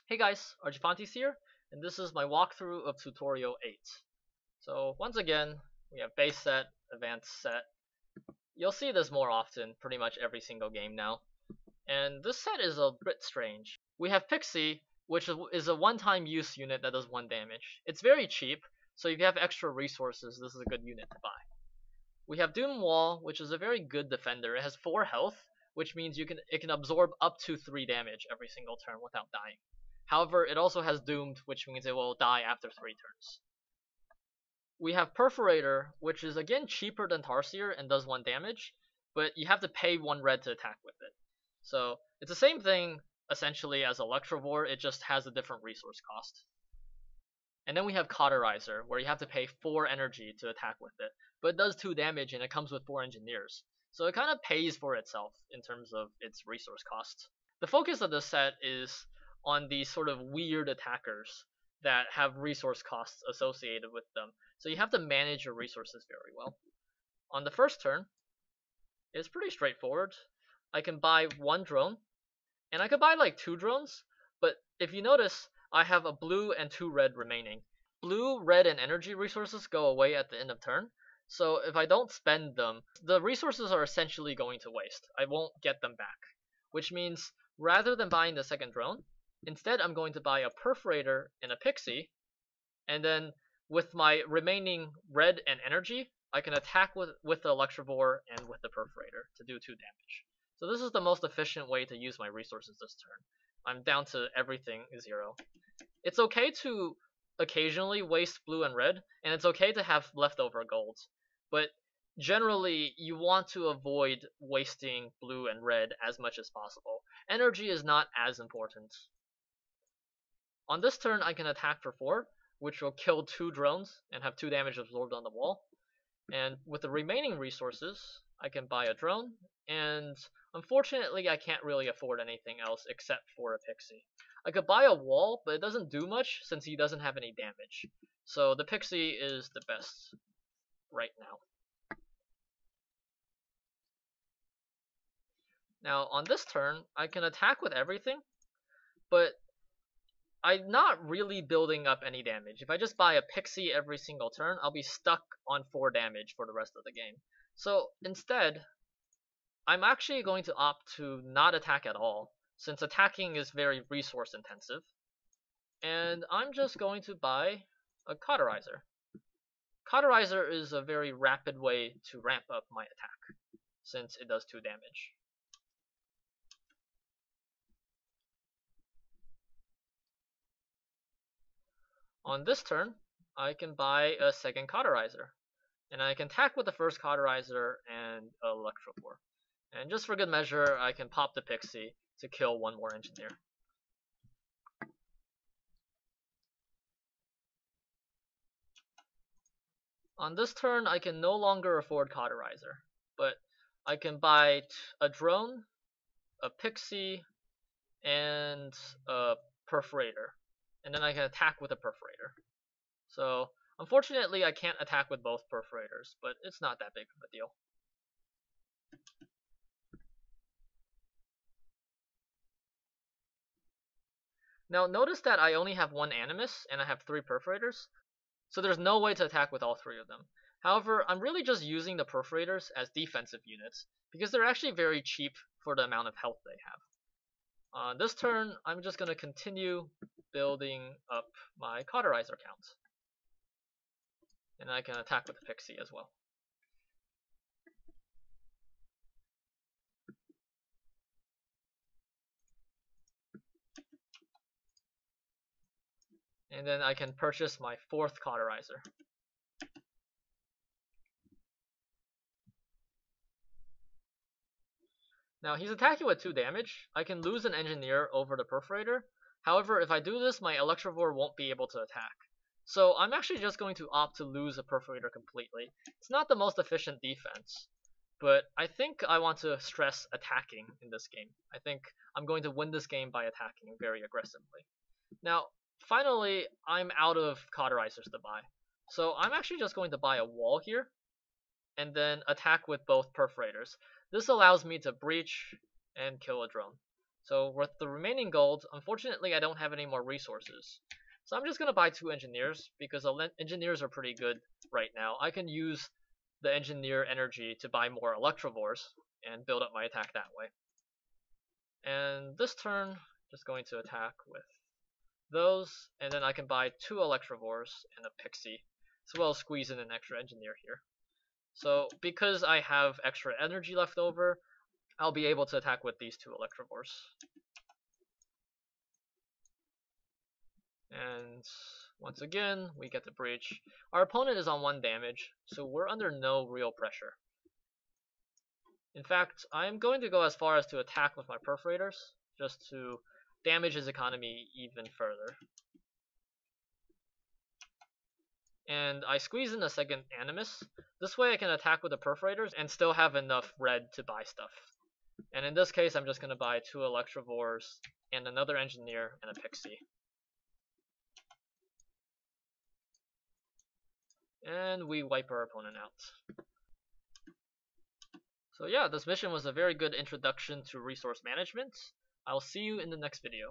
Hey guys, Arjifantes here, and this is my walkthrough of tutorial 8. So once again, we have base set, advanced set. You'll see this more often, pretty much every single game now. And this set is a bit strange. We have Pixie, which is a one-time use unit that does 1 damage. It's very cheap, so if you have extra resources, this is a good unit to buy. We have Doom Wall, which is a very good defender. It has 4 health, which means it can absorb up to 3 damage every single turn without dying. However, it also has Doomed, which means it will die after 3 turns. We have Perforator, which is again cheaper than Tarsier and does 1 damage, but you have to pay 1 red to attack with it. So it's the same thing essentially as Electrovore, it just has a different resource cost. And then we have Cauterizer, where you have to pay 4 energy to attack with it, but it does 2 damage and it comes with 4 engineers. So it kind of pays for itself in terms of its resource cost. The focus of this set is on these sort of weird attackers that have resource costs associated with them. So you have to manage your resources very well. On the first turn, it's pretty straightforward. I can buy 1 drone, and I could buy like 2 drones, but if you notice, I have a blue and 2 red remaining. Blue, red, and energy resources go away at the end of turn, so if I don't spend them, the resources are essentially going to waste. I won't get them back, which means rather than buying the second drone, instead I'm going to buy a Perforator and a Pixie, and then with my remaining red and energy, I can attack with the Electrovore and with the Perforator to do 2 damage. So this is the most efficient way to use my resources this turn. I'm down to everything 0. It's okay to occasionally waste blue and red, and it's okay to have leftover gold, but generally you want to avoid wasting blue and red as much as possible. Energy is not as important. On this turn I can attack for 4, which will kill 2 drones and have 2 damage absorbed on the wall. And with the remaining resources, I can buy a drone, and unfortunately I can't really afford anything else except for a Pixie. I could buy a wall, but it doesn't do much since he doesn't have any damage. So the Pixie is the best right now. Now on this turn, I can attack with everything, but I'm not really building up any damage. If I just buy a Pixie every single turn, I'll be stuck on 4 damage for the rest of the game. So instead, I'm actually going to opt to not attack at all, since attacking is very resource intensive. And I'm just going to buy a Cauterizer. Cauterizer is a very rapid way to ramp up my attack, since it does 2 damage. On this turn, I can buy a second Cauterizer, and I can attack with the first Cauterizer and Electrovore. And just for good measure, I can pop the Pixie to kill 1 more engineer. On this turn, I can no longer afford Cauterizer, but I can buy a drone, a Pixie, and a Perforator. And then I can attack with a Perforator. So, unfortunately, I can't attack with both Perforators, but it's not that big of a deal. Now, notice that I only have 1 Animus, and I have 3 Perforators, so there's no way to attack with all 3 of them. However, I'm really just using the Perforators as defensive units, because they're actually very cheap for the amount of health they have. This turn, I'm just going to continue building up my Cauterizer count. And I can attack with the Pixie as well. And then I can purchase my 4th Cauterizer. Now he's attacking with 2 damage. I can lose an engineer over the Perforator. However, if I do this, my Electrovore won't be able to attack. So I'm actually just going to opt to lose a Perforator completely. It's not the most efficient defense, but I think I want to stress attacking in this game. I think I'm going to win this game by attacking very aggressively. Now, finally, I'm out of Cauterizers to buy. So I'm actually just going to buy a wall here, and then attack with both Perforators. This allows me to breach and kill a drone. So with the remaining gold, unfortunately I don't have any more resources. So I'm just going to buy 2 engineers because engineers are pretty good right now. I can use the engineer energy to buy more electrovores and build up my attack that way. And this turn, just going to attack with those, and then I can buy 2 electrovores and a pixie, as well as squeeze in an extra engineer here. So because I have extra energy left over, I'll be able to attack with these 2 electrovores. And once again, we get the breach. Our opponent is on 1 damage, so we're under no real pressure. In fact, I'm going to go as far as to attack with my perforators, just to damage his economy even further. And I squeeze in a second Animus. This way I can attack with the perforators and still have enough red to buy stuff. And in this case, I'm just going to buy 2 electrovores and another engineer and a pixie. And we wipe our opponent out. So yeah, this mission was a very good introduction to resource management. I'll see you in the next video.